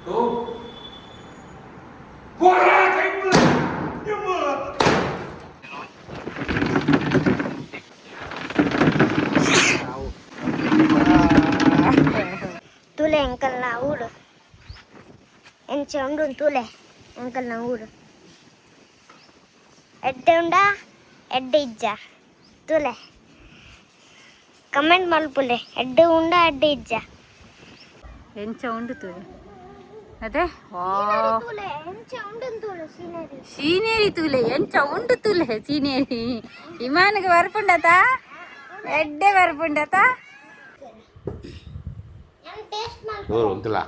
तुले अंकल ना उड ಎಂಚ तुले अंकल ना उड ಎಡ್ಡೆ ಉಂಡಾ ಎಡ್ಡೆ ಇಜ್ಜ ತುಲೆ ಕಮೆಂಟ್ ಮಲ್ಪುಲೆ ಎಡ್ಡೆ ಉಂಡಾ ಎಡ್ಡೆ ಇಜ್ಜ ಎಂಚ ಉಂಡು ತುಲೆ ಅದೇ ಸೀನೇರಿ ತುಲೆ ಎಂಚ ಉಂಡು ತುಲೆ ಸೀನೇರಿ ವಿಮಾನಕ್ಕೆ ಬರ್ಪುಂಡತ ಎಡ್ಡೆ ಬರ್ಪುಂಡತ ఉందిలా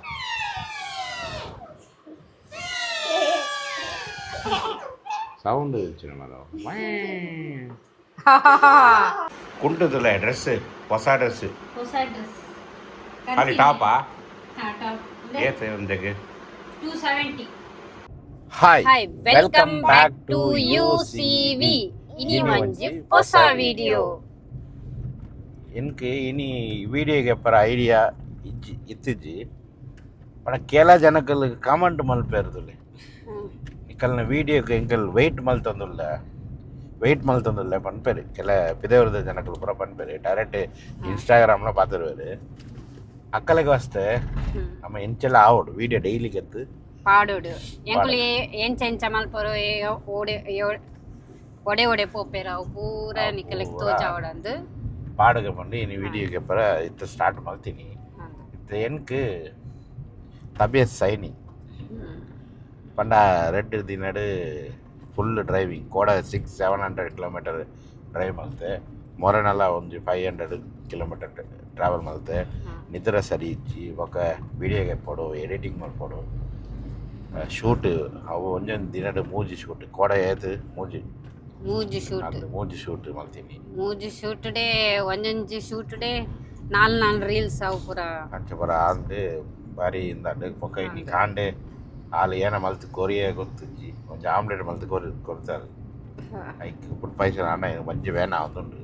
సౌండ్ వచ్చిన మనం కుంటుందిలే డ్రెస్ ಹೊಸ ಡ್ರೆಸ್ అది టాపా ఏ ఉంది 270 ಹಾಯ್ ವೆಲ್ಕಮ್ ಬ್ಯಾಕ್ ಟು ಯುಸಿವಿ ಇನಿ ಮಂಜಿ ಹೊಸ ವಿಡಿಯೋ എനിക്ക് ഇനി വീഡിയോಗೆ ಪರ ಐಡಿಯಾ ಇತ್ತಿಜ್ಜಿ ಪಣ ಕೆಲ ಜನಕಲ್ ಕಾಮೆಂಟ್ ಮಲ್ಪೇರ್ದುಲೆ ಇಕ್ಕಲ್ನ ವೀಡಿಯೋಗೆ ಎಂಕಲ್ ವೆಯ್ಟ್ ಮಲ್ತೊಂದುಲ್ಲ ಪನ್ಪೇರು ಕೆಲ ಪಿದೇವರದ ಜನಕಲ್ ಪೂರ ಪನ್ಪೇರು ಡೈರೆಕ್ಟ್ ಇನ್ಸ್ಟಾಗ್ರಾಮ್ನ ಪಾತಿರುವೇರು ಅಕ್ಕಲಿಗೆ ವಸ್ತೆ ನಮ್ಮ ಎಂಚೆಲ್ಲ ಆವಡು ವೀಡಿಯೋ ಡೈಲಿ ಗೆದ್ದು ಪಾಡೋಡು ಎಂಕುಲು ಎಂಚ ಎಂಚ ಮಲ್ಪರು ಒಡೆ ಒಡೆ ಪೋಪೇರಾವು ಪೂರ ನಿಕ್ಕಲಿಗೆ ತೋಜಾವಡಂದು பாடுக பண்ணி இனி வீடியோக்கு அப்புறம் இத்த ஸ்டார்ட் ಮಾಡ್ತೀನಿ இத்த எனக்கு தபியத் சைனி ಪಂಡ ರೆಡ್ ದಿನಡು ಫುಲ್ ಡ್ರೈವಿಂಗ್ ಕೋಡ 600-700 ಕಿಲೋಮೀಟರ್ ಡ್ರೈವ್ ಮಲ್ತೆ ಮೊರನೆಲ್ಲ ಒಂದು 500 ಕಿಲೋಮೀಟರ್ ಟ್ರಾವೆಲ್ ಮಲ್ತೆ ನಿದ್ರೆ ಸರಿ ಇಜ್ಜಿ ಒಕ್ಕ ವಿಡಿಯೋಗೆ ಪೋಡು ಎಡಿಟಿಂಗ್ ಮಾಡ್ಕೊಡು ಶೂಟ್ ಅವು ಒಂದೊಂದು ದಿನಡು ಮೂಜಿ ಶೂಟ್ ಕೋಡ ಏತು ಮೂಜಿ ಶೂಟ್ ಮಾಡ್ತೀನಿ ಮೂಜಿ ಶೂಟ್ ಡೇ ಒಂದೊಂಜಿ ಶೂಟ್ ಡೇ ನಾಲ್ ರೀಲ್ಸ್ ಅವು ಪೂರ ಅಂಚ ಪರ ಆಂಡೆ ಬಾರಿ ಇಂದಾಂಡೆ ಪೊಕ್ಕ ಇನ್ನಿ ಕಾಂಡೆ ಆಲು ಏನ ಮಲ್ತು ಕೊರಿಯೆ ಗೊತ್ತಿಜ್ಜಿ ಒಂಜಿ ಆಮ್ಲೆಟ್ ಮಲ್ತು ಕೊಡ್ತಾರೆ ಐಕ್ ಪುಟ್ ಪೈಸನ ಅಣ್ಣ ಮಂಜಿ ವೇನ ಆದುಂಡು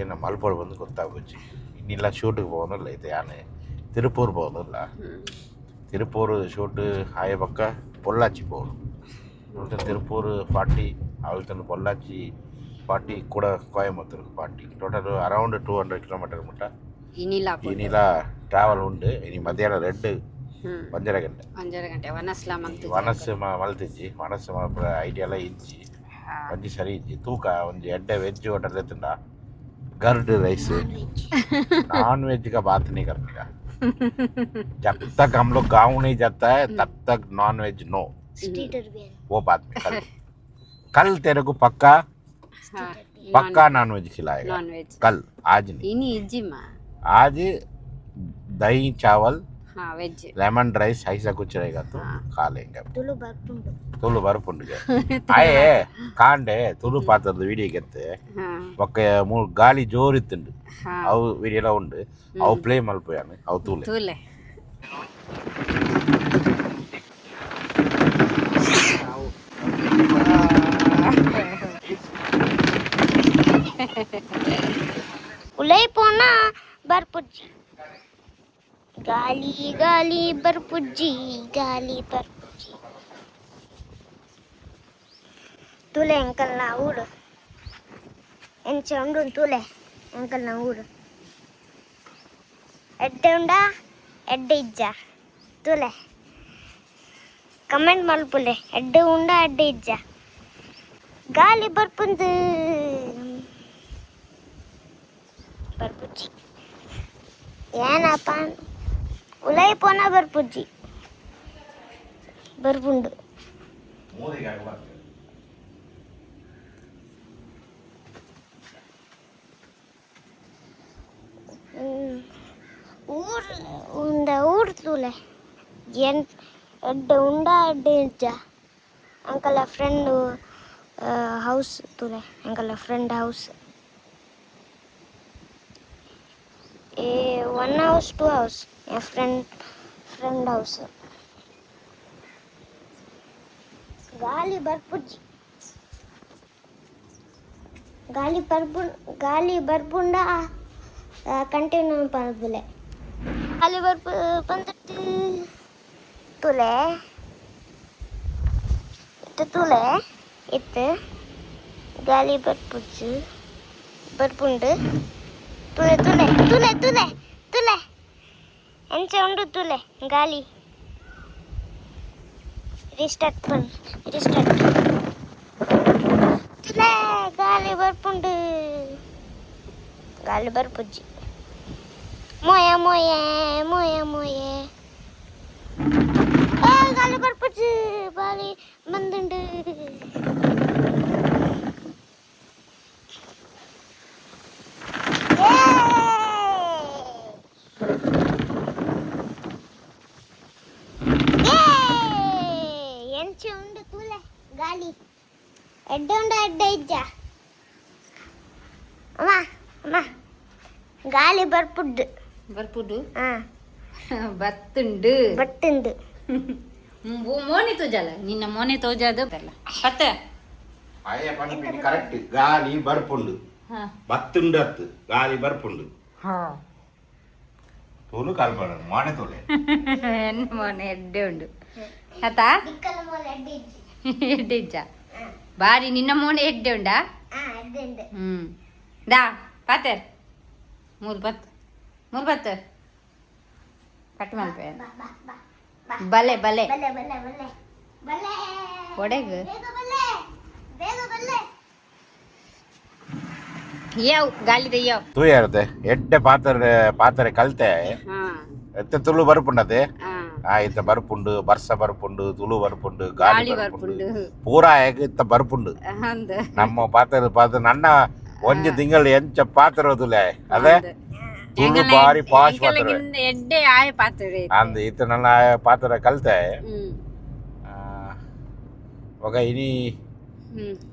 ಏನ ಮಲ್ಪೊಡು ಬಂದು ಗೊತ್ತಾಗೋಜ್ಜಿ ಇನ್ನಿಲ್ಲ ಶೂಟಿಗೆ ಹೋಗೋದಿಲ್ಲ ಇದು ಯಾನೆ ತಿರುಪೂರ್ ಹೋಗೋದಿಲ್ಲ ತಿರುಪೂರ್ ಶೂಟ್ ಆಯ ಪಕ್ಕ ಪೊಲ್ಲಾಚಿ போகணும் திருப்பூர் 40 அவள்தன் பொள்ளாச்சி 40 கூட கோயம்புத்தூர் 40 ಟೋಟಲ್ ಅರೌಂಡ್ 200 ಕಿಲೋಮೀಟರ್ ಮುಟ್ಟ ಇನ್ನಿಲ್ಲ ಟ್ರಾವೆಲ್ ಉಂಡು ಇನಿ ಮಧ್ಯಾಹ್ನ 2 ಗಂಟೆ ವನಸ್ಸು ಮಲ್ತಿಜ್ಜಿ ವನಸ್ಸು ಮಲ್ಪುರ ಐಡಿಯೆಲ್ಲ ಇಜ್ಜಿ ಒಂಜಿ ಸರಿ ಇಜ್ಜಿ ತೂಕ ಒಂಜಿ ಎಡ್ಡೆ ವೆಜ್ ಹೋಟೆಲ್ ಎತ್ತುಂಡ ಗರ್ಡ್ ರೈಸ್ ನಾನ್ वेज का बात नहीं करने का जब तक हम लोग गाँव नहीं जाता है तब तक नॉन वेज नो वो बात में कल तेरे को पक्का नॉन वेज खिलाएगा कल आज नहीं आज दही चावल वेज लेमन राइस ऐसा कुछ रहेगा तो खा लेंगे ತುಳು ಬರ್ಪುಂಡು ಆಯೇ ಕಾಂಡೆ ತುಳು ಪಾತ್ರದ ವಿಡಿಯೋ ಗೆತ್ತೆ ಒಕ್ಕ ಗಾಳಿ ಜೋರಿತ್ತುಂಡು ಅವು ವಿಡಿಯೋ ಎಲ್ಲ ಉಂಡು ಅವು ಪ್ಲೇ ಮಲ್ಪೋಯಾನು ಅವು ತೂಲೆ ಉಲೈ ಪೋನ ಬರ್ಪುಜ್ಜಿ ಗಾಲಿ ಗಾಲಿ ಬರ್ಪುಜ್ಜಿ ಗಾಲಿ ಬರ್ಪುಜ್ಜಿ ತುಲೆ ಅಂಕಲ್ ನಾ ಊಡು ಎಂಚ ಉಂಡು ತುಲೆ ಅಂಕಲ್ ನಾ ಊಡು ಎಡ್ಡೆ ಉಂಡಾ ಎಡ್ಡೆ ಇಜ್ಜ ತುಲೆ ಕಮೆಂಟ್ ಮಲ್ಪುಲೆ ಎಡ್ಡೆ ಉಂಡಾ ಎಡ್ಡೆ ಇಜ್ಜ ಗಾಲಿ ಬರ್ಪುಂದು ಬರ್ಪುಜ್ಜಿ ಏನಪ್ಪ ಉಲೈ ಪೋನ ಬರ್ಪುಜ್ಜಿ ಬರ್ಪುಂಡು ಊರು ತೂಲೆ ಎಡ್ಡೆ ಉಂಡಾ ಎಡ್ಡೆ ಇಜ್ಜ ಅಂಕಲ ಫ್ರೆಂಡು ಹೌಸ್ ತೂಲೆ uncle friend house 1 house 2 house friend house ಗಾಲಿ ಬರ್ಪುಜ್ಜಿ ಗಾಲಿ ಬರ್ಪುಂಡ ಕಂಟಿನ್ಯೂ ಪರ್ಬುಲೆ ಗಾಲಿ ಬರ್ಪು ಬಂದಿಟ್ಟು तुले itu tule itu gali berpundu tule ence undu tule gali restart tule gali berpuji moya gali berpuji bali mandundu ence undu tule gali edde ijja amma gali berpudu ಬತ್ತುಂಡು ಮೋನೆ ತೋಜಲ್ಲ ನಿನ್ನ ಮೋನೆ ತೋಜದು ಪತ್ತ ಅಯ್ಯ ಪಂಪಿನಿ correct ಗಾಳಿ ಬರ್ಪುಂಡು ಬತ್ತುಂಡು ಅತ್ತು ಗಾಳಿ ಬರ್ಪುಂಡು ತೋಲು ಕಲ್ಪಡ ಮೋನೆ ತೋಲೆ ಎನ್ನ ಮೋನೆ ಎಡ್ಡೆ ಉಂಡು ಆತಾ ಎಡ್ಡೆ ಇಜ್ಜ ಬಾರಿ ನಿನ್ನ ಮೋನೆ ಎಡ್ಡೆ ಉಂಡಾ ದಾ ಪಾತರ್ ಮೂರು ಬತ್ತು ಕಟ್ ಮಲ್ಪೆ ಬಲೆ ಒಡೆಗು ಯಾವ ಗಾಳಿದ ಯಾವ ತೂಯರ್ದೆ ಎಡ್ಡೆ ಪಾತ್ರೆ ಕಲ್ತೆ ಎತ್ತೆ ತುಳು ಬರ್ಪುಂಡದೆ ಇತ್ತ ಬರ್ಪುಂಡು ಬರ್ಸ ಬರ್ಪುಂಡು ತುಳು ಬರ್ಪುಂಡು ಗಾಳಿ ಬರ್ಪುಂಡು ಪೂರಾ ಇತ್ತ ಬರ್ಪುಂಡು ನಮ್ಮ ಪಾತ್ರ ನನ್ನ ಒಂಜಿ ತಿಂಗಳು ಎಂಚ ಪಾತ್ರ ತುಲೆ ಅದೇ ತುಳು ಬಾರಿ ಪಾಶ್ ಪಾತ್ರ ಎಡ್ಡೆ ಆಯ ಪಾತ್ರ ಅಂದ್ ಇತ್ತ ನನ್ನ ಪಾತ್ರ ಕಲ್ತೆ ಒಗ ಇನಿ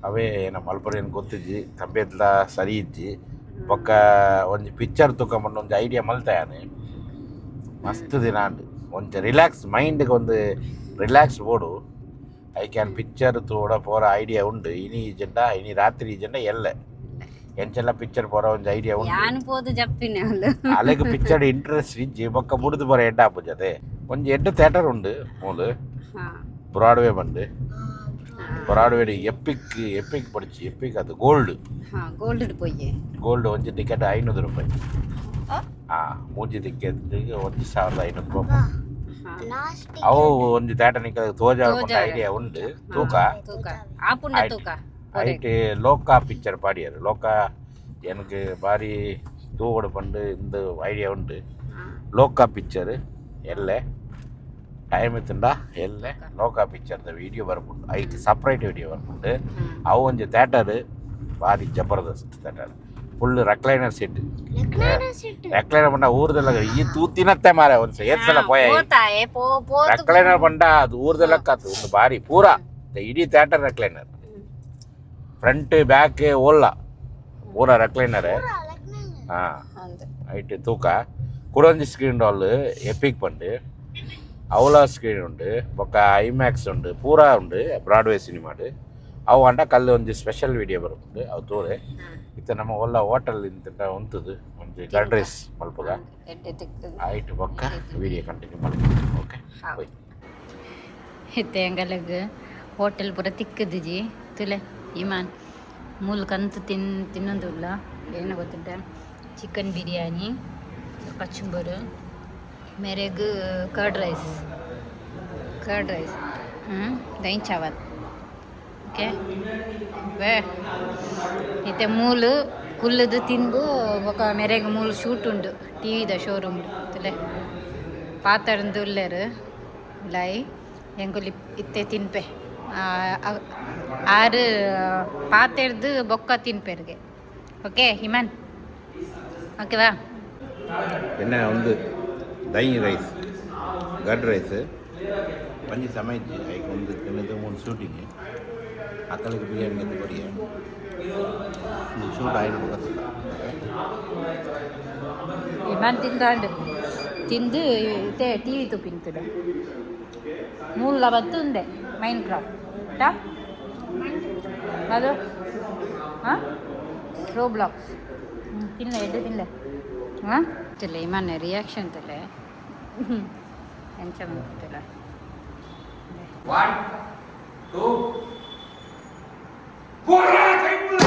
ಅವೇ ನಮ್ಮ ಮಲ್ಪರೇನು ಗೊತ್ತಿಜ್ಜಿ ತಬ್ಯೆತ್ಲ ಸರಿ ಇಜ್ಜಿ ಬೊಕ್ಕ ಒಂಜಿ ಪಿಕ್ಚರ್ ತುಕೊಂಬಂಡು ಒಂಜಿ ಐಡಿಯಾ ಮಲ್ತಾಯಾನೆ ಮಸ್ತ್ ದಿನ ಉಂಡು ಒಂಚ ರಿಲ್ಯಾಕ್ಸ್ ಮೈಂಡ್ಗೆ ಒಂದು ರಿಲ್ಯಾಕ್ಸ್ ಬೋಡು I can picture Toda Pora idea ಉಂಡು ಇನಿ ರಾತ್ರಿ ಜೆಂಡ ಎಲ್ಲೆ ಎಂಚೆಲ್ಲ ಪಿಕ್ಚರ್ ಪೋರ ಒಂಜಿ ಐಡಿಯಾ ಉಂಡು ಅಲೆಗ್ ಪಿಕ್ಚರ್ ಇಂಟ್ರೆಸ್ಟ್ ಇಜ್ಜಿ ಬೊಕ್ಕ ಬುಡ್ದು ಪೋರ ಎಡ್ಡ ಆಪುಜದೆ ಒಂಜಿ ಎಡ್ಡೆ ಥಿಯೇಟರ್ ಉಂಡು ಮೂಲು ಬ್ರಾಡ್ವೇ ಬಂದು ಬ್ರಾಡ್ವೇ ಎಪಿಕ್ ಪಡಿಚಿ ಎಪಿಕ್ ಅದು ಗೋಲ್ಡ್ ಒಂಜಿ ಟಿಕೆಟ್ 500 ರೂಪಾಯಿ ಮೂಜಿ ಟಿಕೆಟ್ 1500 ರೂಪಾಯಿ ಅವು ಒಂಜಿ ಥಿಯೇಟರ್ ನಿಕ್ಕ ತೋಜ ಐಡಿಯಾ ಉಂಡು ತೂಕ ಐಟ್ ಲೋಕ ಪಿಕ್ಚರ್ ಪಾಡಿಯರು ಲೋಕ எனக்கு ಬಾರಿ ತೂವಡ ಪಂಡು ಇಂದು ಐಡಿಯಾ ಉಂಡು ಲೋಕ ಪಿಕ್ಚರ್ ಎಲ್ಲೆ ಟೈಮ್ ಇತ್ತುಂಡ ಎಲ್ಲೆ ಲೋಕ ಪಿಕ್ಚರ್ದ ವಿಡಿಯೋ ಬರ್ಪುಂಡು ಐಟ್ ಸಪ್ರೇಟ್ ವಿಡಿಯೋ ಬರ್ಪುಂಡು ಅವು ಒಂಜಿ ಥಿಯೇಟರ್ ಬಾರಿ ಜಬರ್ದಸ್ತ್ theatre full recliner seat recliner ಪಂಡ ಊರ್ದೆಲ್ಲ ಈ ತೂತಿನತ್ತೆ ಮಾರೆ ಒಂದ್ಸ ಏತ್ಸಲ ಪೋಯ ರೆಕ್ಲೈನರ್ ಪಂಡ ಅದು ಊರ್ದೆಲ್ಲಕ್ಕಾತು ಒಂದು ಬಾರಿ ಪೂರಾ ಇಡೀ ಥಿಯೇಟರ್ ರೆಕ್ಲೈನರ್ ಫ್ರಂಟ್ ಬ್ಯಾಕ್ ಓಲ್ಲ ಪೂರಾ ರೆಕ್ಲೈನರ್ ಐಟ್ ತೂಕ ಕುಡೊಂಜಿ ಸ್ಕ್ರೀನ್ ಡಾಲ್ ಎಪಿಕ್ ಪಂಡು ಅವಲ ಸ್ಕ್ರೀನ್ ಉಂಡು ಬೊಕ್ಕ ಐಮ್ಯಾಕ್ಸ್ ಉಂಡು ಪೂರಾ ಉಂಡು ಬ್ರಾಡ್ವೇ ಸಿನಿಮಾಡು ಅವು ಅಂಡ ಕಲ್ಲು ಒಂಜಿ ಸ್ಪೆಷಲ್ ವಿಡಿಯೋ ಬರುಂಡು ಅವು ತೋರೆ ಇತ್ತ ನಮ್ಮ ಒಲ್ಲ ಹೋಟೆಲ್ ಇಂತ ಉಂತುದು ಒಂಜಿ ಗರ್ಡ್ ರೈಸ್ ಮಲ್ಪಗ ಐಟ್ ಬೊಕ್ಕ ವಿಡಿಯೋ ಕಂಟಿನ್ಯೂ ಮಲ್ಪು ಓಕೆ ಇತ್ತೆ ಎಂಗಲಗ್ ಹೋಟೆಲ್ ಪೂರ ತಿಕ್ಕದಿಜಿ ತುಲೆ ಇಮಾನ್ ಮೂಲು ಕಂತು ತಿನ್ನೊಂದುಲ್ಲ ಏನು ಗೊತ್ತುಂಟ ಚಿಕನ್ ಬಿರಿಯಾನಿ ಕಚುಂಬರು ಮೇರೆಗ್ ಕರ್ಡ್ ರೈಸ್ ದહીં ಚಾವಲ್ ಓಕೆ ವೇ ಇತ್ತೆ ಮೂಲು ಕುಲ್ಲದು ತಿಂದು ಬೊಕ ಮೇರೆಗ್ ಮೂಲು ಶೂಟ್ ಉಂಡು ಟಿವಿದ ಶೋರೂಮ್ ತುಲೆ ಪಾತರ್ದು ಉಲ್ಲೆರ್ ಲೈ ಎಂಗುಲಿ ಇತ್ತೆ ತಿನ್ಪೆ ಆರು ಪಾತೆರ್ದು ಬೊಕ್ಕ ತಿನ್ಪೆರ್ಗೆ ಓಕೆ ಹಿಮನ್ ಓಕೆವಾ என்ன வந்து ದહીં ರೈಸ್ ಗರ್ಡ್ ರೈಸ್ ಒಂಜಿ ಸಮಯಕ್ಕೆ ಐಕ್ ಒಂದು ತಿನ್ನದು ಮೂರು ಶೂಟಿಂಗ್ ಅಕ್ಕಲಿಗೆ ಬಿರಿಯಾನಿ ಗೆದ್ದು ಬಡಿಯ ಶೂಟ್ ಆಯ್ತು ಗೊತ್ತಿಲ್ಲ ಹಿಮನ್ ತಿಂದು ಇತ್ತೆ ಟಿವಿ ತುಪ್ಪಿಂತುಡು ಮೂಲ ಬತ್ತು ಉಂದೆ ಮೈನ್ ಕ್ರಾಫ್ಟ್ ಅದು ರೋಬ್ಲಾಕ್ಸ್ ತಿನ್ನಲೆ ಎಡ್ಡೆ ತಿನ್ನಲೆ ತಿಲ್ಲ ಇಮಾನೆ ರಿಯಾಕ್ಷನ್ ತಲೆ ಎಂಚ ಮಾಡ್ತಿಲ್ಲ 1 2 போறா கைப்புல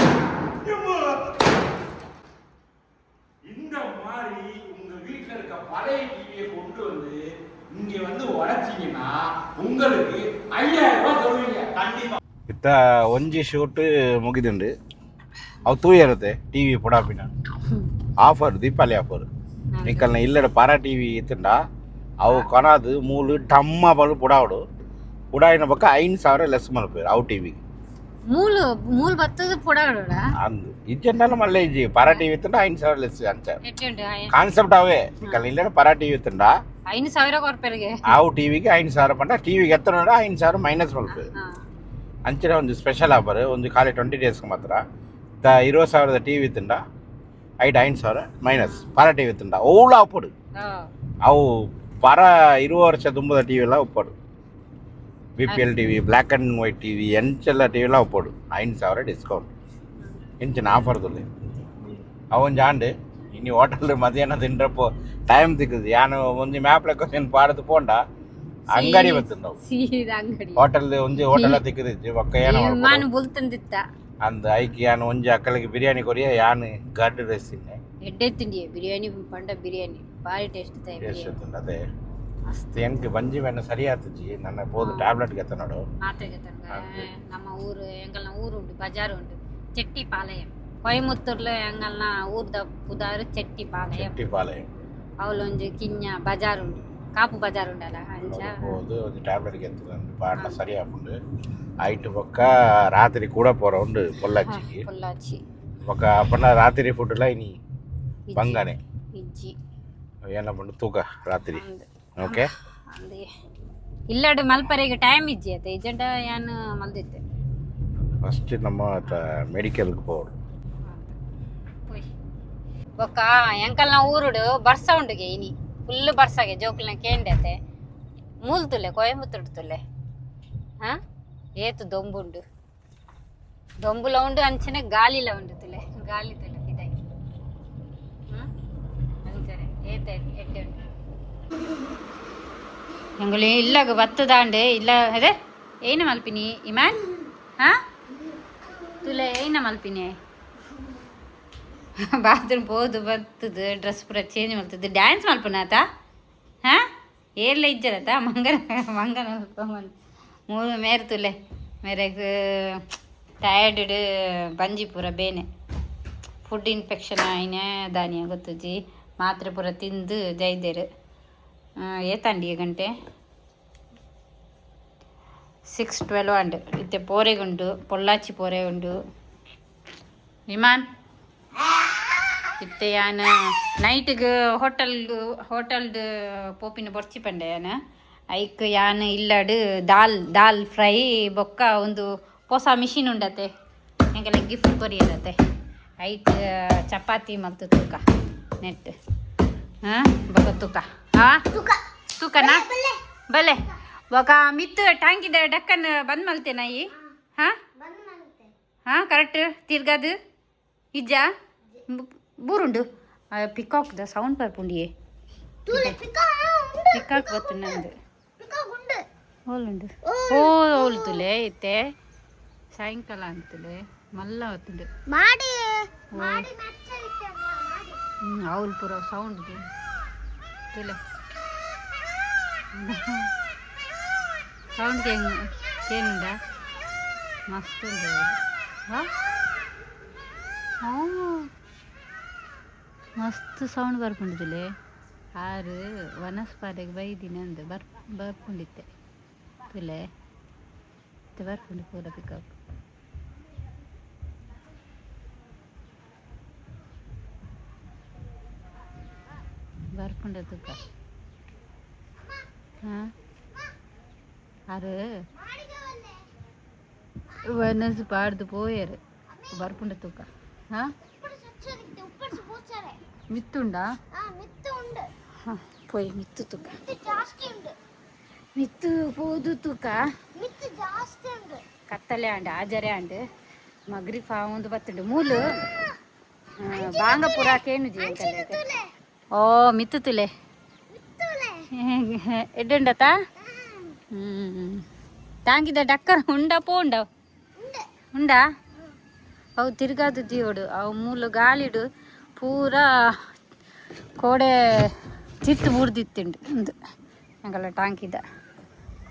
இந்த மாதிரி உங்க வீட்ல இருக்க பழைய டிவியை கொண்டு வந்து இங்க வந்து உடைச்சீங்கன்னா உங்களுக்கு 5000 ரூபாய் தருவீங்க கண்டிப்பா. ಇತ್ತ ಒಂಜಿ ಶೂಟ್ ಮುಗಿದುಂಡು ಅವು ತೂಯರುತ್ತೆ ಟಿ ವಿ ಪುಡಾಪಿನ ಆಫರ್ ದೀಪಾವಳಿ ಆಫರ್ ನಿಕ್ಕಲ್ನ ಇಲ್ಲಡ ಪರ ಟಿ ವಿ ಇತ್ತಂಡ ಅವು ಕೊನದು ಮೂಲು ಡಮ್ಮ ಬಲು ಪುಡಾವಡು ಪುಡಾಯಿನ ಪಕ್ಕ 5000 ಲೆಸ್ ಮಲ್ಪೇರು ಅವು ಟಿ ವಿ ಮೂಲ್ ಬತ್ತದ ಪುಡಾಡ ಅಂದು ಇಜ್ಜೆಂಡಲ್ಲ ಮಲ್ಲೆ ಇಜ್ಜಿ ಪರ ಟಿ ವಿ ಇತ್ತಂಡ 5000 ಲೆಸ್ ಅಂಚ ಕಾನ್ಸೆಪ್ಟ್ ಅವೇ ನಿಕ್ಕಲ್ನ ಇಲ್ಲಡ ಪರ ಟಿ ವಿ ಇತ್ತಂಡ 5000 ಕೊರ್ಪೆರಿಗೆ ಅವು ಟಿ ವಿಗೆ 5000 ಪಂಡ ಟಿ ವಿಗೆ ಎತ್ತನೋಡ 5000 ಮೈನಸ್ ಮಲ್ಪೇರು ಅಂಚಿನ ಒಂದು ಸ್ಪೆಷಲ್ ಆಫರ್ ಒಂದು ಖಾಲಿ 20 ಡೇಸ್ಗೆ ಮಾತ್ರ 20,000 ಟಿ ವಿ ತಿಂಡ 5,000 ಮೈನಸ್ ಪರ ಟಿ ವಿ ತಿಂಡ ಓಳ ಒಪ್ಪಡು ಅವು ಪರ 20 ವರ್ಷ ತುಂಬದ ಟಿ ವಿ ಎಲ್ಲ ಒಪ್ಪಡು BPL T V black and white T V ಎಂಚೆಲ್ಲ ಟಿ ವಿ ಎಲ್ಲ ಒಪ್ಪಡು 5,000 ಡಿಸ್ಕೌಂಟ್ ಇಂಚಿನ ಆಫರ್ ತುಲ್ಲಿ ಅವನ್ ಜಾಂಡು ಇನ್ನು ಹೋಟೆಲ್ ಮಧ್ಯಾಹ್ನ ತಿಂಡ್ರಪ್ಪೋ ಟೈಮ್ ತಿಕ್ಕದು ಯಾನು ಒಂದು ಮ್ಯಾಪ್ ಲೆಕ್ಕ ಪಾಡದು ಪೋಂಡ ಅಂಗಡಿ ಬರ್ತಂದವು ಹೋಟೆಲ್ ಒಂಜಿ ಹೋಟೆಲ್ ತಿಕ್ಕದಿಜ್ಜಿ ಒಕ್ಕ ಏನು ಬುಲ್ತಂದಿತ್ತ ಅಂದ ಐಕಿ ಯಾನು ಒಂಜಿ ಅಕ್ಕಲಿಗೆ ಬಿರಿಯಾನಿ ಕೊರಿಯ ಯಾನು ಗಡ್ಡು ರೈಸ್ ತಿನ್ನೆ ಎಡ್ಡೆ ತಿಂಡಿ ಬಿರಿಯಾನಿ ಪಂಡ ಬಿರಿಯಾನಿ ಬಾರಿ ಟೇಸ್ಟ್ ಟೇಸ್ಟ್ ಅದೇ ಅಷ್ಟು எனக்கு ಬಂಜಿ வேணும் சரியாத்துச்சு ನನ್ನ போது ಟ್ಯಾಬ್ಲೆಟ್ ಗೆತ್ತ ನೋಡು ಮಾತ್ರೆ ನಮ್ಮ ಊರು ಎಂಗಲ್ನ ಊರು ಉಂಟು ಬಜಾರ್ ಉಂಟು ಚೆಟ್ಟಿಪಾಲಯಂ ಕೊಯಮತ್ತೂರ್ಲ ಎಂಗಲ್ನ ಊರ್ದ ಪುದಾರು ಚೆಟ್ಟಿಪಾಲಯಂ ಅವಲೊಂಜಿ ಕಿಂಜ ಬಜಾರ್ ಉಂಟು ಕಾಪು ಬಜಾರ್ ಉಂಡಲ್ಲ ಅಂಚ போது ಒಂದು ಟ್ಯಾಬ್ಲೆಟ್ ಗೆತ್ತದಂದು ಪಾಡ್ಲ ಸರಿಯಾಪುಂಡು ಐಟ್ ಪಕ್ಕ ರಾತ್ರಿ ಕೂಡ ಪೋರ ಉಂಡು ಪೊಲ್ಲಾಚಿ ಪಕ್ಕ ಪನ್ನ ರಾತ್ರಿ ಫುಡ್ ಎಲ್ಲ ಇನಿ ಬಂಗನೆ ಇಜ್ಜಿ ಏನ ಪಂಡು ತೂಕ ರಾತ್ರಿ ಓಕೆ ಇಲ್ಲಡು ಮಲ್ಪರೆಗೆ ಟೈಮ್ ಇಜ್ಜಿ ಆಯ್ತು ಇಜ್ಜಂಡ ಯಾನು ಮಲ್ದಿತ್ತೆ ಫಸ್ಟ್ ನಮ್ಮ ಮೆಡಿಕಲ್ಗೆ ಪೋಡು ಒಕ್ಕ ಎಂಕಲ್ನ ಊರುಡು ಬರ್ಸ ಉಂಡುಗೆ ಇನಿ ಫುಲ್ ಬರ್ಸಾಗೆ ಜೋಕಲ್ನ ಕೇಂಡತೆ ಮೂಲ್ತುಲೆ ಕೊಯಮತ್ತೂರು ತುಲೆ ಹಾ ಏತು ದೊಂಬುಂಡು ದೊಂಬುಲ ಉಂಡು ಅಂಚನೆ ಗಾಲಿಲ ಉಂಡು ತುಲೆ ಗಾಲಿ ತುಲೆ ಇದೈ ಅಂಚನೆ ಏತ ಎಡ್ಡೆ ಉಂಡು ಎಂಗುಲಿ ಇಲ್ಲಾಗ ಬತ್ತದಾಂಡೆ ಇಲ್ಲ ಅದೇ ಏನ ಮಲ್ಪಿನಿ ಇಮಾನ್ ಹಾ ತುಲೆ ಏನ ಮಲ್ಪಿನಿ ಬಾತ್ರೂಮ್ ಹೋದು ಬರ್ತದ ಡ್ರೆಸ್ ಪೂರ ಚೇಂಜ್ ಮಾಡ್ತದೆ ಡ್ಯಾನ್ಸ್ ಮಲ್ಪನಾತ ಹಾಂ ಏರ್ಲ ಇಜ್ಜರತ ಮಂಗನ ಮೂರು ಮೇರೆ ತುಲೆ ಮೇರೆಗೆ ಟಯರ್ಡ್ ಬಂಜಿ ಪೂರ ಬೇನೆ ಫುಡ್ ಇನ್ಫೆಕ್ಷನ್ ಆಯ್ನೆ ದಾನಿಯ ಗೊತ್ತುಜಿ ಮಾತ್ರೆ ಪೂರ ತಿಂದು ಜೈದೇರು ಏತಂಡಿ ಗಂಟೆ 6:12 ಅಂಡ್ ಇತ್ತೆ ಪೋರೆಗುಂಡು ಪೊಲ್ಲಾಚಿ ಪೋರೆ ಉಂಡು ವಿಮಾನ್ ಇತ್ತೆ ಯಾನ ನೈಟ್ಗೆ ಹೋಟೆಲ್ದು ಪೋಪಿನ ಬೊರ್ಚಿ ಪಂಡೆ ಯಾನ ಐಕ್ ಯಾನ್ ಇಲ್ಲಡು ದಾಲ್ ಫ್ರೈ ಬೊಕ್ಕ ಒಂದು ಹೊಸ ಮಿಷಿನ್ ಉಂಡತೆ ಎಂಗೆಲ್ಲ ಗಿಫ್ಟ್ ಕೊರಿಯರತೆ ಐಕ್ ಚಪಾತಿ ಮತ್ತು ತೂಕ ನೆಟ್ ಹಾಂ ಬೊಕ್ಕ ತೂಕ ತೂಕನಾ ಬಲೆ ಬೊಕ್ಕ ಮಿತ್ತು ಟ್ಯಾಂಕಿದ ಡಕ್ಕನ್ ಬಂದ್ ಮಲ್ತೇನ ಈ ಹಾಂ ಕರೆಕ್ಟ್ ತಿರ್ಗದು ಇಜ್ಜ ಬೂರುಂಡು ಪಿಕಾಕ್ದ ಸೌಂಡ್ ಬರ್ಪುಂಡಿಯೇ ಪಿಕಾಕ್ ಬತ್ತು ನಂದು ಓಲುಂಡು ಓಲು ತುಲೆ ಇತ್ತೆ ಸಾಯಂಕಾಲ ಅಂತಲೆ ಮಲ್ಲ ಹೊತ್ತುಂಡು ಅವಳು ಪೂರ ಸೌಂಡ್ ತುಲೆ ಸೌಂಡ್ ಏನುಂಡ ಮಸ್ತ್ ಉಂಡು ಮಸ್ತ್ ಸೌಂಡ್ ಬರ್ಪುಂಡಿದ್ಲೆ ಆರು ವನಸ್ಪಾದೆಗೆ ಬೈದಿನ ಅಂದು ಬರ್ಪುಂಡಿತ್ತೆ ತುಲೆ ಬರ್ಪುಂಡು ಪೂರ ಪಿಕಾಕ್ ಬರ್ಪುಂಡ ತುಕ ಹಾಂ ಆರು ವನಸ್ ಪಾಡ್ದು ಪೋಯರು ಬರ್ಪುಂಡ ತೂಕ ಹಾಂ ಮಿತ್ತುಂಡಾ ಹಾಂ ಪೋಯ್ ಮಿತ್ತು ತೂಕ ಮಿತ್ತು ಪೋದು ತೂಕ ಕತ್ತಲೆ ಆಂಡು ಆಜರೆ ಆಂಡು ಮಗ್ರಿ ಒಂದು ಬತ್ತುಂಡು ಮೂಲು ಬಾಂಗಪುರ ಕೇನುಜಿ ಅಂಕಲ್ ಓ ಮಿತ್ತು ತುಲೆ ಎಡ್ಡುಂಡತ టాంకిద డక్కర ఉండా పోండా ఉండా ಅವು ತಿರ್ಗಾದು ದಿಯೋಡು ಅವು ಮೂಲು ಗಾಳಿಡು ಪೂರ ಕೋಡೆ ಚಿತ್ತು ಬೂರ್ದಿತ್ತುಂಡು ಇಂದು ಎಂಕಲ್ಲ ಟಾಂಕಿದ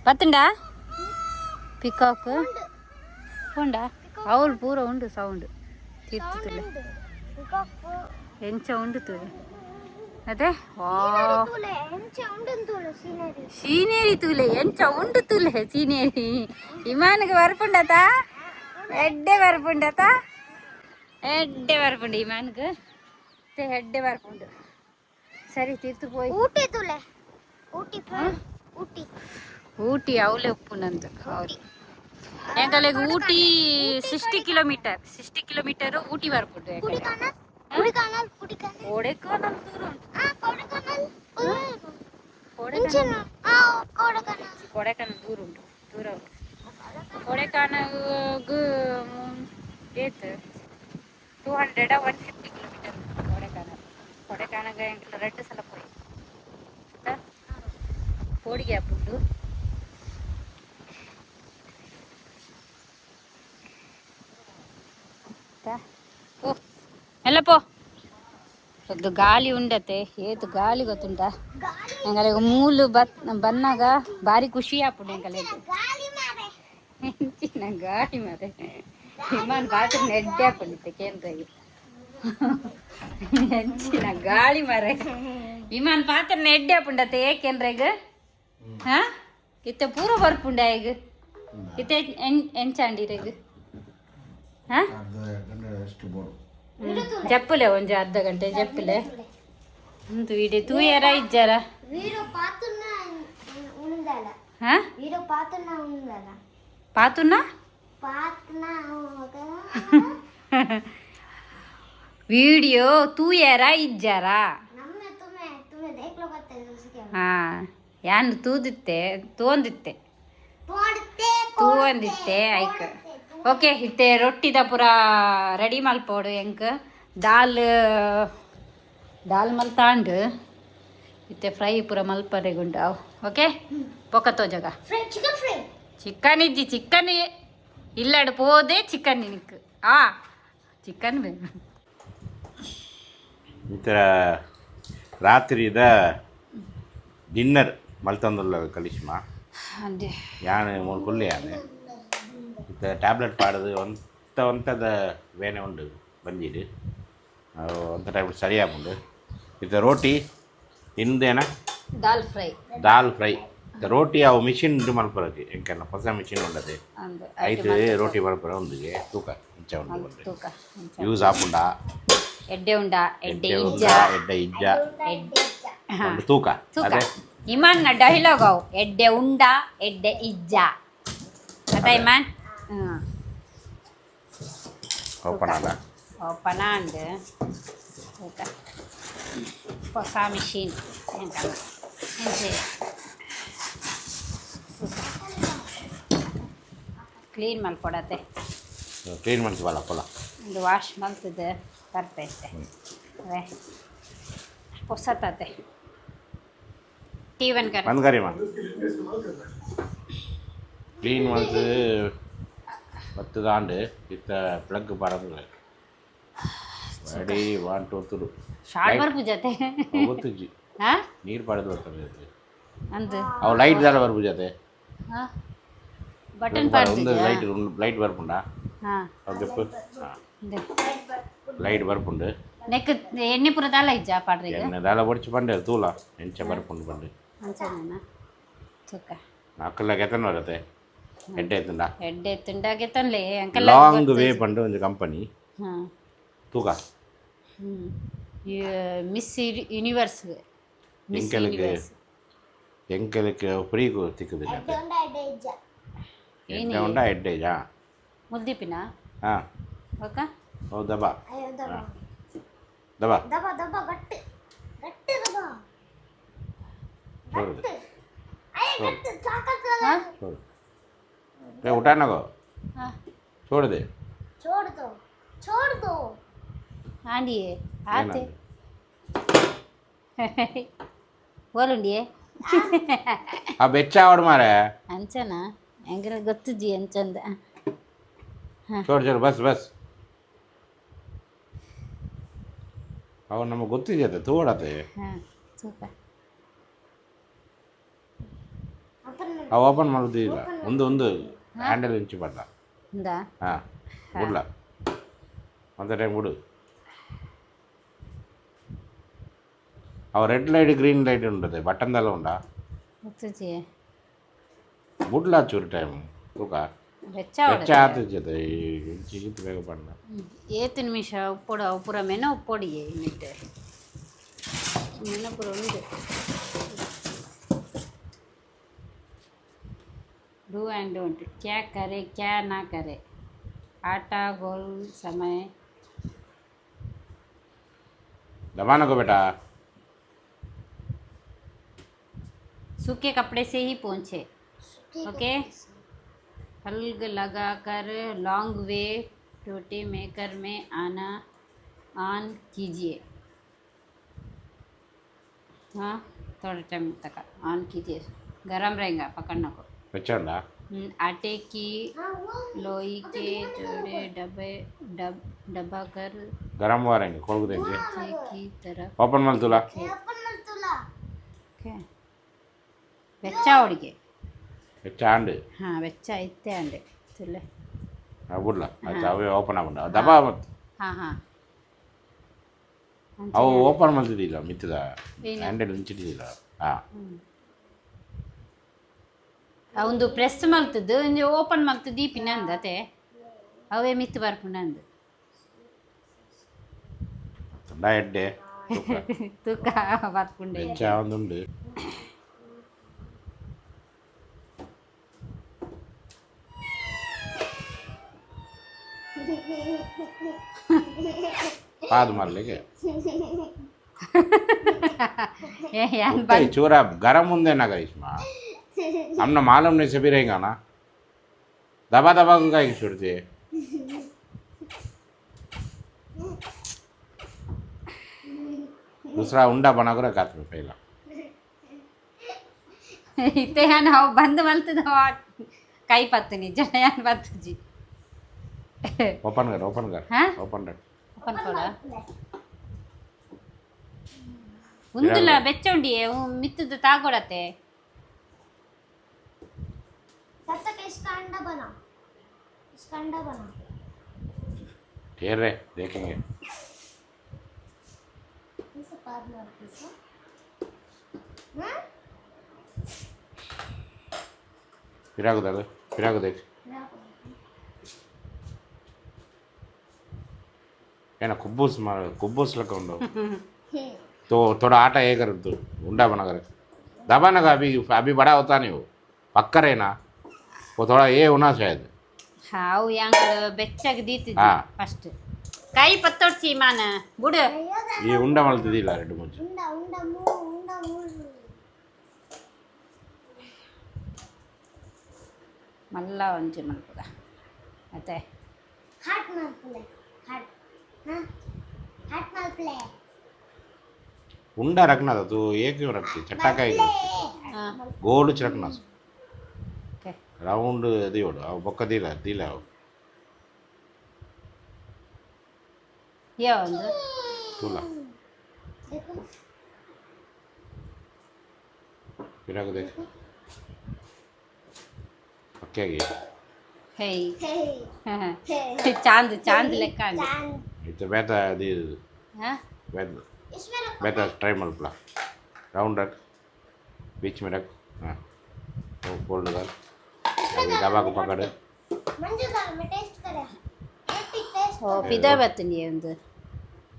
ಬತ್ತುಂಡಾ ಪಿಕಾಕ್ ಉಂಡಾ ಅವಳು ಪೂರ ಉಂಡು ಸೌಂಡ್ ತಿರ್ತುಲೆ ಎಂಚ ಉಂಡು ತುಲೆ ಅದೇ ಸೀನೇರಿ ತುಲೆ ಎಂಚ ಉಂಡು ತುಲೆ ಸೀನೇರಿ ಇಮಾನಿಗೆ ಬರ್ಪುಂಡತ ಎಡ್ಡೆ ಬರ್ಪುಂಡತ ಎಡ್ಡೆ ಬರ್ಪುಂಡು ಇಮಾನಿಗೆ ಎಡ್ಡೆ ಬರ್ಪುಂಡು ಸರಿ ತಿರ್ತು ಪೋಯಿ ಊಟಿ ತುಲೆ ಊಟಿ ಊಟಿ ಊಟಿ ಅವಳೆ ಉಪ್ಪುನಂದು ಹೌದು ಎಂಕಲೆಗ್ ಊಟಿ 60 ಕಿಲೋಮೀಟರ್ ಊಟಿ ಬರ್ಪುಂಡು ಕೊಡೆಕಾನಲ್ ದೂರ ಉಂಟು ಕೊಡೆಕಾನಲ್ ದೂರ ಉಂಟು ಕೊಡೆಕಾನಲ್ಗೂ ಏತು 200 150 ಕಿಲೋಮೀಟರ್ ಕೊಡೆಕಾನಲ್ಗೆ ಎಂಕಲ 2 ಸಲ ಪೋಯಿ ಕೋಡಿಗೆ ಹಾಪುಂಡು ಓ ಎಲ್ಲ ಪೋ ಒಂದು ಗಾಳಿ ಉಂಡತೆ ಏತು ಗಾಳಿ ಗೊತ್ತುಂಟ ಎಂಗಲೆ ಮೂಲು ಬನ್ನಾಗ ಭಾರಿ ಖುಷಿ ಆಪುಂಡು ಎಂಕಲೆ ಹೆಂಚಿನ ಗಾಳಿ ಮಾರೆ ವಿಮಾನ ಪಾತ್ರ ನೆಡ್ಡೆ ಹಾಕೊಂಡಿತ್ತೆ ಕೇಂದ್ರಗೆ ಹೆಂಚಿನ ಗಾಳಿ ಮಾರೆ ವಿಮಾನ ಪಾತ್ರ ನೆಡ್ಡೆ ಹಾಪುಂಡತೆ ಏಕೆಂದ್ರಗ ಹಾ ಇತ್ತೆ ಪೂರ ಬರ್ಪುಂಡ ಈಗ ಇತ್ತೆ ಎಂಚಾಂಡಿರಗ ಹಾ ಜಪ್ಪಲೆ ಒಂಜಿ ಅರ್ಧ ಗಂಟೆ ಜಪ್ಪಲೆ ಒಂದು ಇಡೀ ತೂಯರ ಇಜ್ಜಾರ ಹಾ ಪಾತುನ ವಿಡಿಯೋ ತೂಯರ ಇಜ್ಜಾರ ಹಾ ಯಾನು ತೂಂದಿತ್ತೆ ಐಕ್ ಓಕೆ ಇತ್ತೆ ರೊಟ್ಟಿದ ಪೂರ ರೆಡಿ ಮಲ್ಪೋಡು ಎಂಕ್ ದಾಲ್ ಮಲ್ತಾಂಡು ಇತ್ತೆ ಫ್ರೈ ಪೂರ ಮಲ್ಪರೆಗುಂಡು ಓಕೆ ಪೊಕ್ಕತ್ತೋ ಜಗ ಚಿಕನ್ ಇಜ್ಜಿ ಚಿಕನ್ ಇಲ್ಲಡು ಪೋದೆ ಚಿಕನ್ ನಿನಕ್ ಚಿಕನ್ ಬೇಕು ಈ ಥರ ರಾತ್ರಿದ ಡಿನ್ನರ್ ಮಲ್ತಂದುಲ್ಲ ಕಲಿಸ್ಮಾ ಅದೇ ಯಾನು ಮೂರು ಕುಲ್ಲೆ ಯಾನೆ ಇತ್ತ ಟ್ಯಾಬ್ಲೆಟ್ ಪಾಡದು ಒಂತದ ವೇನೆ ಉಂಡು ಬಂದಿಡು ಒಂಥ ಟ್ಯಾಬ್ಲೆಟ್ ಸರಿಯಾಗುಂಡು ಇತ್ತ ರೋಟಿ ಇನ್ನೇನ ದಾಲ್ ಫ್ರೈ ರೋಟಿ ಅವು ಮಿಷಿನ್ ಉಂಟು ಮಲ್ಪರಕ್ಕೆ ಎಂಕಲ್ಲ ಹೊಸ ಮಿಷಿನ್ ಉಂಡದೆ ಐದು ರೋಟಿ ಮಲ್ಪರ ಒಂದಿಗೆ ತೂಕ ಇಂಚ ಉಂಟು ಯೂಸ್ ಆಪುಂಡ ಎಡ್ಡೆ ಉಂಡ ಎಡ್ಡೆ ಇಜ್ಜ ಒಂದು ತೂಕ ಅದೇ ಇಮಾನ್ ಡೈಲಾಗ್ ಅವು ಎಡ್ಡೆ ಉಂಡ ಎಡ್ಡೆ ಇಜ್ಜ ಅದ ಇಮಾನ್ ಓಪನ ಅಂದು ಹೊಸ ಮಿಷಿನ್ ಕ್ಲೀನ್ ಮಲ್ಕೊಡತ್ತೆ ಕ್ಲೀನ್ ಮಾಡ್ತೀವಲ್ಲ ಪೊಲ ಒಂದು ವಾಶ್ ಮಲ್ತದೆ ಬರ್ತೈತೆ ಅದೇ ಹೊಸತತೆ ಬಂದ್ಕರಿ ಕ್ಲೀನ್ ಮಾಡ್ದು பத்து தாண்டு இத்த ಪ್ಲಗ್ பறந்து ಅಡಿ 1 2 3 ಶಾರ್ಟ್ ಬರ್ಪು ಜತೆ ಗೊತ್ತುಜ್ಜಿ ಹಾ ನೀರು ಪಡೆದು ಬರ್ತದೆ ಅಂದ ಅವು ಲೈಟ್ ದಾಲ ಬರ್ಪು ಜತೆ ಹಾ ಬಟನ್ ಪಾಡ್ದು ಲೈಟ್ ಬರ್ಪುಂಡ ಹಾ ಓಕೆ ಲೈಟ್ ಬರ್ಪುಂಡು ನೆಕ್ ಎಣ್ಣೆ ಪುರ ದಾಲ ಇಜ್ಜಾ ಪಾಡ್ರಿಗೆ ಎಣ್ಣೆ ದಾಲ ಬಡ್ಚಿ ಪಂಡೆ ತೂಲ ಎಂಚ ಬರ್ಪುಂಡು ಪಂಡೆ ಅಂಚನೇನ ತುಕ್ಕ ಅಕ್ಕಲ್ಲ ಕೆತ್ತನ ಬರುತ್ತೆ ಎಡ್ಡೆ ತುಂಡಾಗೆತ್ತನ್ಲೆ ಅಂಕಲ್ ಲಾಂಗ್ ವೇ ಪಂಡು ಒಂದು ಕಂಪನಿ ಹಾ ತೂಕ ಮಿಸ್ ಯೂನಿವರ್ಸ್ ಎಂಕಲಕ್ಕೆ ಫ್ರೀ ತಿಕ್ಕದಿಲ್ಲ ಎಡ್ಡೆ ಉಂಡ ಎಡ್ಡೆಜಾ ಮುದ್ದಿಪಿನ ಹಾಂ ಓಕ ಓ ದಬ ದಬ उठाना को छोड़ दे आंडिए आते बोलुंडिए ಆ ಬೆಚ್ಚ ಆವಡ್ ಮಾರೆ ಅಂಚನ ಹೆಂಗ್ರ ಗೊತ್ತಜ್ಜಿ ಅಂಚಂದ ಚೋರು ಚೋರು ಬಸ್ ಬಸ್ ಅವ ನಮಗೆ ಗೊತ್ತಿದೆ ತೋಡತ್ತೆ ಹಾಂ ಸೂಪರ್ ಅವು ಓಪನ್ ಮಾಡೋದಿಲ್ಲ ಒಂದು ಹ್ಯಾಂಡಲ್ ಇಂಚು ಪಡ್ಡ ఉందా ಬಿಡ್ಲ ಒಂದು ಟೈಮ್ ಬಿಡು ಅವು రెడ్ లైట్ గ్రీన్ లైట్ ఉంటుంది బటన్ దల ఉండా వచ్చి బుడ్లా చూరు టైం ತೂಕ ಬೆಚ್ಚ ಆತದೆ ಚಿಗಿತ್ತು ಬೇಗ ಪಡ್ಡ ಏತು ನಿಮಿಷ ಉಪ್ಪೊಡು ಅವು ಪೂರ ಮೆನ ಉಪ್ಪೊಡಿಯೇ ಇನ್ನಿಟ್ಟು ಮೆನ ಪೂರ ಉಂಡು डू एंड डोंट क्या करे क्या ना करे आटा गोल समय दबाना को बेटा सूखे कपड़े से ही पोंछे ओके हल्ग लगा कर लॉन्ग वे टोटे मेकर में आना ऑन कीजिए हाँ थोड़ा टाइम तक ऑन कीजिए गरम रहेगा पकड़ने को వచ్చాడా आटे की लोई के जोड़े डब्बा कर गरम हो रहेंगे खोल देंगे नीचे की तरफ ओपन मल तुला ಓಕೆ ಬೆಚ್ಚ ಹುಡುಗಿ ಹೆಚ್ಚ ಆಂಡು ಹಾಂ ಬೆಚ್ಚ ಐತೆ ಅಂಡೆ ತುಲೆ ಬಿಡ್ಲ ಆಯ್ತು ಅವೇ ಓಪನ್ ಆಗ್ಬಿಡ ದಬಾ ಮತ್ತು ಹಾಂ ಹಾಂ ಅವು ಓಪನ್ ಮಾಡ್ತಿದ್ದಿಲ್ಲ ಮಿತ್ತದ ಹ್ಯಾಂಡಲ್ ಉಂಚಿಟ್ಟಿದ್ದಿಲ್ಲ ಹಾಂ ಒಂದು ಪ್ರೆಸ್ ಮಲ್ತದ್ದು ಒಂದು ಓಪನ್ ಮಲ್ತದ್ದು ಈ ಪಿನ್ನಂದತೆ ಅವೇ ಮಿತ್ತು ಬರ್ಪುಂಡಂದು ತುಂಡ ಎಡ್ಡೆ ತೂಕ ಬರ್ಪುಂಡೆ ಹೆಚ್ಚ ಒಂದುಂಡು ಪಾದು ಮರಲಿಗೆ चूरा गरम होंगे ना करिश्मा हमने मालूम नहीं से भी रहेगा ना दबा दबा को क्या छोड़ती है दूसरा उंडा बना कर रखा था पहला इतने हैं ना बंद मलते तो कई पत्ते नहीं जने यार पत्ते जी ओपन कर हाँ? ओपन कर ओपन करा ಉಂದುಲ ಬೆಚ್ಚ ಉಂಡಿ ಮಿತ್ತದ ತಾಗೊಡತ್ತೆ तब तक इसका अंडा बना ठहर रहे देखेंगे इसे बाद में रखिए फिराक देख है ना कुब्बूस लगा उंडो तो थोड़ा आटा ये कर दो उंडा बना कर दबाना का अभी बड़ा होता नहीं वो पक्का है ना वो थोड़ा ये होना शायद हाँ वो यहाँ ಬೆಚ್ಚಗೆ ದೀತಿದ್ದಿ ಹಾ. ಫಸ್ಟ್ ಕೈ ಪತ್ತೋಡ್ಸಿ ಮಾನ ಬುಡು ये उंडा मलतिदिಲ್ಲ रेड मुझे उंडा ಮಲ್ಲ ಒಂಚು ಮಲ್ಪದ ಮತ್ತೆ हार्ट मारले हार्ट मारले उंडा रखना था तू ये क्यों रखती चट्टाका ही हाँ गोल च रखना ಓಕೆ राउंड दी ओड अब बक्का दिला ಯಾ ಒಂದು तूला देखो फिराक देख पक्के गई ಹೇ हे ಚಾಂದ್ ಲೆಕ್ಕ ಅಂడి चांद इतना बेहतर दी ಹಾಂ बेहतर इसमें रखो बेहतर ट्राई मलपला राउंड रख बीच में रख हाँ वो फोल्ड कर अभी दबा को पकड़ मंजू का मैं टेस्ट करा रोटी टेस्ट ಓ ಪಿದಾ ಬತ್ತನಿ ಒಂದು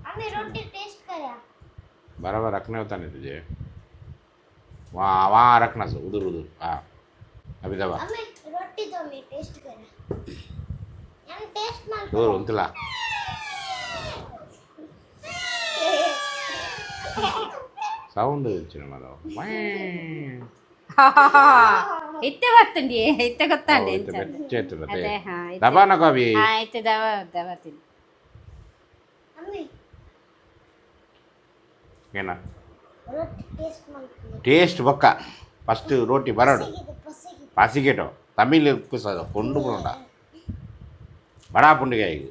हमें रोटी टेस्ट करा बराबर रखने होता नहीं तुझे वहाँ रखना उधर हाँ अभी दबा हमें रोटी तो मैं टेस्ट करा हम टेस्ट मार दूर उंतला ಸೌಂಡ್ ಇಚ್ಚಿನ ಮದ ಇತ್ತೆ ಬತ್ತಂಡಿ ಇತ್ತೆ ಗೊತ್ತಾಂಡಿ ಅದೇ ಹಾ ದಬಾನ ಕವಿ ಇತ್ತೆ ದವ ತಿನ್ हमें ಏನ ರೊಟ್ಟಿ ಟೇಸ್ಟ್ ಮಾಡ್ತೀನಿ ಟೇಸ್ಟ್ ಬೊಕ್ಕ ಫಸ್ಟ್ ರೋಟಿ ಬರೋಡು ಪಸಿಗೆ ಪಸಿಗೆಟೋ ತಮಿಳ್ ಕೊಂಡು ಕೊಡ ಬಡಾ ಪುಂಡಿಗೆ ಈಗ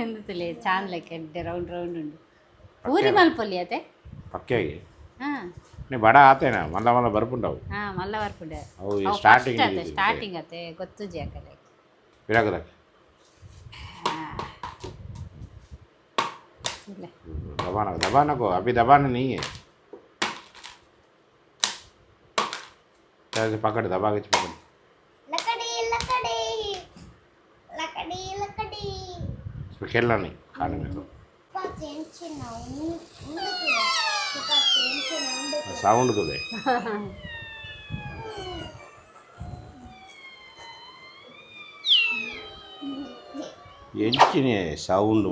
ಎಂದು ತುಲೆ ಚಾನ್ ಲೆಕ್ಕ ಎಡ್ಡೆ ರೌಂಡ್ ರೌಂಡ್ ಉಂಡು ಪೂರಿ ಮಲ್ಪೊಲಿ ಅತೆ ಪಕ್ಕೆಗೆ ಹಾಂ ನೀ ಬಡ ಆತೇನ ಮಲ್ಲ ಮಲ್ಲ ಬರ್ಪುಂಡವು ಹಾಂ ಮಲ್ಲ ಬರ್ಪುಂಡೆ ಅವು ಸ್ಟಾರ್ಟಿಂಗ್ ಸ್ಟಾರ್ಟಿಂಗ್ ಅತೆ ಗೊತ್ತು ಜಾಕಲೆ ಬಿಡಾಕದ दबाना दबाना को अभी दबाना नहीं है ऐसे पकड़ दबा के पकड़ लकड़ी लकड़ी लकड़ी लकड़ी इसमें खेलना नहीं खाने में तो साउंड तो दे ಎಂಚಿನೇ ಸೌಂಡ್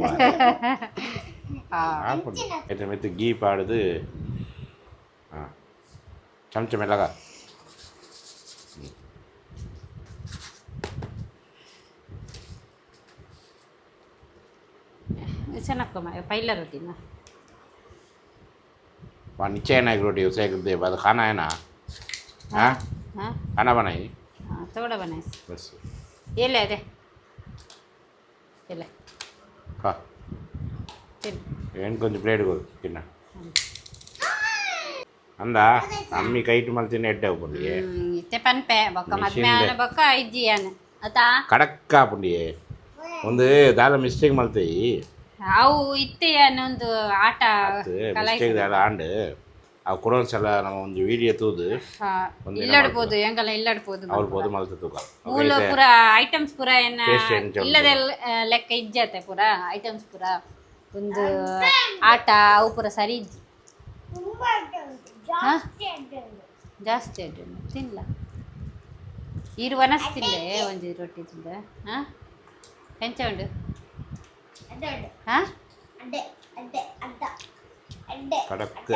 ಆಯ್ತು ಮತ್ತೆ ಗೀ ಪಾಡ್ದು ಹಾಂ ಚಮಚ ಮೆಲ್ಲಗ ಚೆನ್ನಾಗಿ ಪೈಲ रोटी ना वहाँ नीचे है ना एक रोटी उसे दे बाद खाना है ना हाँ हाँ खाना बनाई हाँ थोड़ा बनाए बस ये ले दे ये ले खा ತಿನ್ ಏನು ಕೊಂಚ ಪ್ಲೇಟ್ ತಿನ್ನ ಅಂದ ಅಮ್ಮಿ ಕೈಟ್ ಮಲ್ ತಿನ್ನ ಎಡ್ಡೆ ಪುಂಡಿಗೆ ಇತ್ತೆ ಪನ್ಪೆ ಬೊಕ್ಕ ಮದ್ಮ್ಯಾನ ಬೊಕ್ಕ ಇಜ್ಜಿಯಾನ ಆತಾ ಕಡಕ್ಕ ಪುಂಡಿಗೆ ಒಂದು ದಾಲ ಮಿಸ್ಟೇಕ್ ಮಲ್ತೇಯಿ ಅವು ಇತ್ತೆ ಅನ್ನೊಂದು ಆಟ ಮಿಸ್ಟೇಕ್ ದಾಲ ಆಂಡು ಅವು ಕೊಡೋನ್ಸಲ ನಮ್ಮ ಒಂದು ವಿಡಿಯೋ ತೂದು ಇಲ್ಲಡ್ಬೋದು ಹೆಂಗಲ್ಲ ಇಲ್ಲಡ್ಬೋದು ಅವ್ರು ಬೋದು ಮಲ್ತ ತೂಕ ಮೂಲ ಪೂರ ಐಟಮ್ಸ್ ಪೂರ ಏನ ಇಲ್ಲದೆ ಲೆಕ್ಕ ಇಜ್ಜತೆ ಪೂರ ಐಟಮ್ಸ್ ಪೂರ ಒಂದು ಆಟ ಅವು ಪೂರ ಸರಿ ಇಜ್ಜಿ ಜಾಸ್ತಿ ಅಡ್ಡು ತಿನ್ಲ ಈರು ವನಸ್ ತಿಂದೆ ಒಂದು ರೊಟ್ಟಿ ತಿಂದೆ ಹಾಂ ಹೆಂಚ ಉಂಡು ಹಾಂ ಕಡಕ್ಕ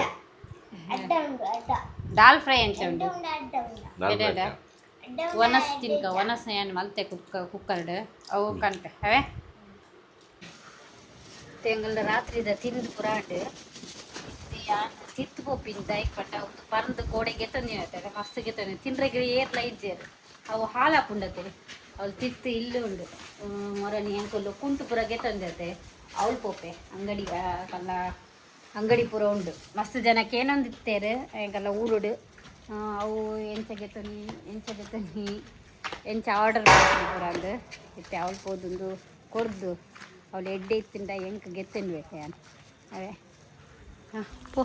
ದಾಲ್ ಫ್ರೈ ಎಂಚ ಉಂಡು ವನಸ್ ತಿನ್ಕ ವನಸ್ ಏನು ಮಲ್ತೆ ಕುಕ್ಕರ್ಡ್ ಅವು ಕಂಟೆ ಅವೇ ತೆಂಗಲ್ದ ರಾತ್ರಿದ ತಿಂದು ಪುರಾಟ್ ತಿತ್ತು ಪೋಪಿಂದ ಇಪ್ಪಟ್ಟ ಒಂದು ಪರಂದು ಗೋಡೆಗೆ ತಂದು ಹೇಳ್ತಾರೆ ಮಸ್ತ್ ಗೆತ್ತನೆ ತಿಂಡ್ರೆಗೆ ಏರ್ಲ ಇಜ್ಜೇರು ಅವು ಹಾಲಾಪುಂಡತೆ ಅವಳು ತಿತ್ತು ಇಲ್ಲು ಉಂಡು ಮೊರನಿ ಎಂಕೊಲ್ಲು ಕುಂಟು ಪುರ ಗೆತ್ತಂದತೆ ಅವಳು ಪೋಪೆ ಅಂಗಡಿ ಕಲ್ಲ ಅಂಗಡಿ ಪೂರ ಉಂಡು ಮಸ್ತ್ ಜನಕ್ಕೆ ಏನೊಂದು ಇತ್ತೇರು ಹೆಂಗೆಲ್ಲ ಊರುಡು ಅವು ಎಂಚ ಗೆತ್ತನಿ ಎಂಚ ಆರ್ಡರ್ ಮಾಡ್ತೀನಿ ಪೂರ ಅಂದು ಇತ್ತೆ ಅವಳು ಪೋದೊಂದು ಕೊಡ್ದು ಅವಳು ಎಡ್ಡೆ ಇತ್ತಿಂದ ಹೆಂಗೆ ಗೆತ್ತನ್ಬೇಕು ಯಾನು ಅವೇ ಹಾಂ ಪೋ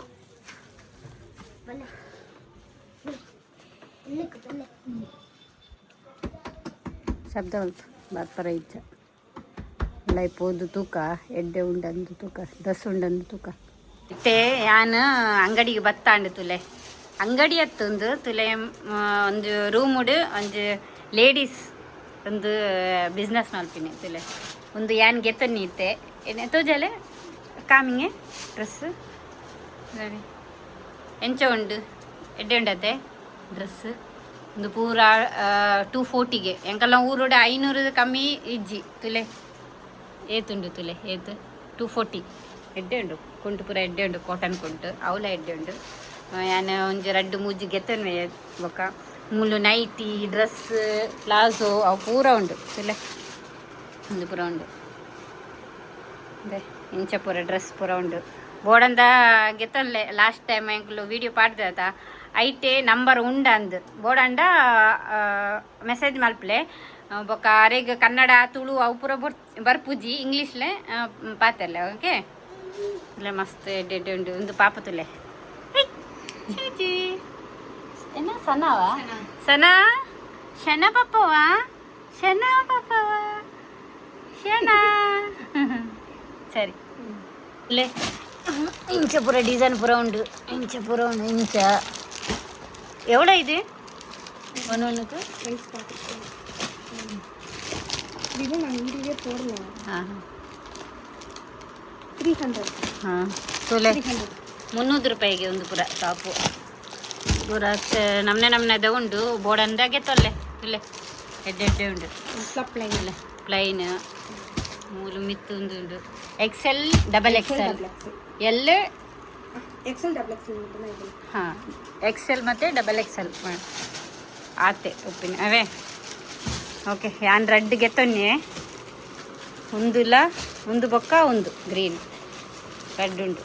ಶಬ್ದ ಉಂಟು ಬರ್ಪರ ಇಜ್ಜ ಲೈಪ್ ಹೋದು ತೂಕ ಎಡ್ಡೆ ಉಂಡಂದು ತೂಕ ದಸ್ ಉಂಡಂದು ತೂಕ ಇತ್ತೆ ಯಾನು ಅಂಗಡಿಗೆ ಬತ್ತಾಂಡು ತುಲೆ ಅಂಗಡಿ ಹತ್ತೊಂದು ತುಲೆ ಒಂದು ರೂಮುಡು ಒಂದು ಲೇಡೀಸ್ ಒಂದು ಬಿಸ್ನೆಸ್ ಮಲ್ಪಿನಿ ತುಲೆ ಒಂದು ಯಾನ್ ಗೆತ್ತನಿ ಇತ್ತೆ ಏನೇ ತೋಜಲೆ ಕಾಮಿಂಗೆ ಡ್ರೆಸ್ ಎಂಚ ಉಂಡು ಎಡ್ಡೆ ಉಂಡತೆ ಡ್ರೆಸ್ ಒಂದು ಪೂರ 240ಗೆ ಎಂಕಲ್ಲ ಊರುಡೆ 500 ಕಮ್ಮಿ ಇಜ್ಜಿ ತುಲೆ ಏತುಂಡು ತುಲೆ ಏತು 240 ಎಡ್ಡೆ ಉಂಡು ಕುಂಟು ಪೂರ ಎಡ್ಡೆ ಉಂಡು ಕಾಟನ್ ಕುಂಟು ಅವಲ ಎಡ್ಡೆ ಉಂಡು ಯಾನು ಒಂಜಿ 2-3 ಗೆತ್ತನ್ವೆ ಬೊಕ್ಕ ಮುಳ್ಳು ನೈಟಿ ಡ್ರೆಸ್ ಪ್ಲಾಜೋ ಅವು ಪೂರ ಉಂಡು ತುಲೆ ಒಂದು ಪೂರ ಉಂಡು ಅದೇ ಇಂಚ ಪೂರ ಡ್ರೆಸ್ ಪೂರ ಉಂಡು ಬೋಡಂದ ಗೆತ್ತನ್ಲೆ ಲಾಸ್ಟ್ ಟೈಮ್ ಎಂಕ್ಲು ವೀಡಿಯೋ ಪಾಡ್ದಾತ ಐಟೆ ನಂಬರ್ ಉಂಡ ಅಂದು ಬೋಡಂಡ ಮೆಸೇಜ್ ಮಲ್ಪಲೆ ಬೊಕ್ಕ ಅರೆಗ್ ಕನ್ನಡ ತುಳು ಅವು ಪೂರ ಬರ್ಪುಜಿ ಇಂಗ್ಲೀಷ್ಲೆ ಪಾತಲ್ಲ ಓಕೆ ಇಲ್ಲ ಮಸ್ತ್ ಎಡ್ಡೆ ಉಂಡು ಒಂದು ಪಾಪ ತುಲೆ ಏನ ಸನವಾ ಸನಾ ಶನ ಪಾಪವಾ ಶನ ಪಾಪವಾ ಶನ ಸರಿ ಇಲ್ಲೇ ಇಂಚ ಪೂರ ಡಿಸೈನ್ ಪೂರ ಉಂಡು ಇಂಚ ಪೂರ ಉಂಡು ಇಂಚ ಎವಡ ಇದೆ ஒன்றுக்கு ಹಾಂ 300 ಹಾಂ ತೊಲೆ 300 ರೂಪಾಯಿಗೆ ಒಂದು ಪೂರ ಟಾಪು ಪೂರ ನಮ್ಮನೆ ಉಂಡು ಬೋರ್ಡಂದಾಗೆ ತೊಲ್ಲೆ ತುಲೆ ಎಡ್ಡೆ ಉಂಡು ಪ್ಲೈನ್ ಮೂಲು ಮಿತ್ತು ಉಂದು XL XXL L ಹಾಂ XL ಮತ್ತು XXL ಆತೆ ಉಪ್ಪಿನ ಅವೇ ಓಕೆ ಯಾನ್ ರೆಡ್ ಗೆತ್ತೊನ್ನೆ ಒಂದುಲ ಒಂದು ಬೊಕ್ಕ ಒಂದು ಗ್ರೀನ್ ರೆಡ್ ಉಂಟು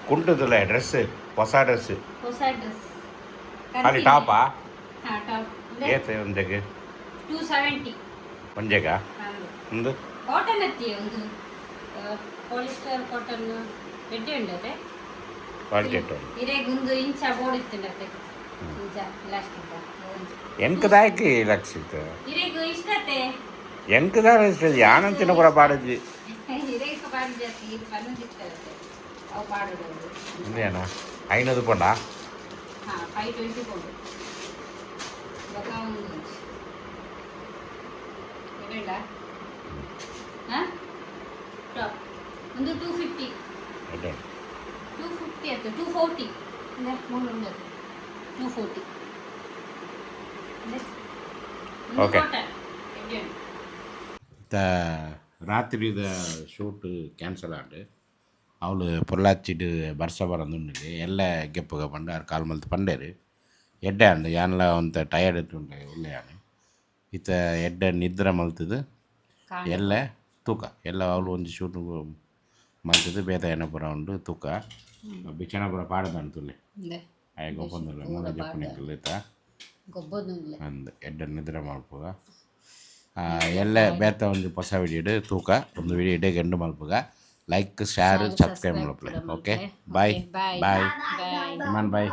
ಕುಂಟುದಿಲ್ಲ ಡ್ರೆಸ್ ಹೊಸ ಡ್ರೆಸ್ ಹೊಸ ಡ್ರೆಸ್ ಅಲ್ಲಿ ಟಾಪಾ ಹಾಂ ಟಾಪ್ ಏತೆ ಒಂದಕ್ಕೆ 270 ಒಂಜೆಗ ಒಂದು ಕಾಟನ್ ಅತ್ತಿ ಒಂದು ಪಾಲಿಸ್ಟರ್ ಕಾಟನ್ ರೆಡ್ಡಿ ಉಂಡತೆ ಕ್ವಾಲಿಟಿ ಉಂಟು ಇರೇಗ ಒಂದು ಇಂಚ ಬೋರ್ಡ್ ಇತ್ತುಂಡತೆ ಇಂಚ ಪ್ಲಾಸ್ಟಿಕ್ ಎಂಕದಾಯ್ಕೆ ಲಕ್ಷಿತ ಇರೇಗ ಇಷ್ಟತೆ ಎಂಕದ ಯಾನಂತಿನ ಕೂಡ ಪಾಡಜ್ಜಿ ಇರೇಗ ಪಾಡು ಜಾಸ್ತಿ ಇದು ಪನ್ನೊಂದಿರ್ತದೆ ಅವು ಪಾಡೋದು ಇಂದೇನ 500 ಪೌಂಡ ಹಾಂ 520 ಪೌಂಡ್ ಬೊಕ್ಕ ಒಂದು ಬೇಡ ಹಾಂ ಟಾಪ್ ಒಂದು 250 ಆಯ್ತು 240 ಮೂರು ಉಂಡದು 240 ಓಕೆ ರಾತ್ರಿದ ಶೂಟ್ ಕ್ಯಾನ್ಸಲ್ ಆಂಡು ಅವಳು ಪೊರ್ಲಾಚಿಡ್ ಬರ್ಸ ಬರಂದುಂಡು ಎಲ್ಲ ಗೆಪ್ಪಗ ಪಂಡ ಕಾಲ್ ಮಲ್ತು ಪಂಡೇರು ಎಡ್ಡೆ ಅಂಡು ಯಾನ್ಲ ಒಂತ ಟಯರ್ಡ್ ಇಟ್ಟುಂಡೆ ಒಳ್ಳೆ ಆನೆ ಇತ್ತ ಎಡ್ಡೆ ನಿದ್ರೆ ಮಲ್ತದು ಎಲ್ಲ ತೂಕ ಎಲ್ಲ ಅವಳು ಒಂದು ಶೂಟ್ ಮಲ್ತದು ಬೇತ ಎಣ್ಣೆ ಪುರ ಉಂಡು ತೂಕ ಬಿಚ್ಚಣ ಪುರ ಪಾಡದಂಡು ತುಳ್ಳೆ ಆಯ ಗೊಬ್ಬಂದುಲ್ಲ ಮೂಲ ಜಪ್ಪನಿಕ್ಕಲ್ಲ ಇತ್ತ ಅಂದು ಎಡ್ಡೆ ನಿದ್ರೆ ಮಲ್ಪುಗ ಎಲ್ಲ ಬೇತ ಒಂದು ಹೊಸ ವಿಡಿಯೋ ತೂಕ ಒಂದು ವಿಡಿಯೋ ಇಡೇ ಗಂಡು ಮಲ್ಪುಗ ಲೈಕ್ ಶೇರ್ ಸಬ್ಸ್ಕ್ರೈಬ್ ಮಲ್ಪಲೆ okay bye bye bye bye ಬಾಯ್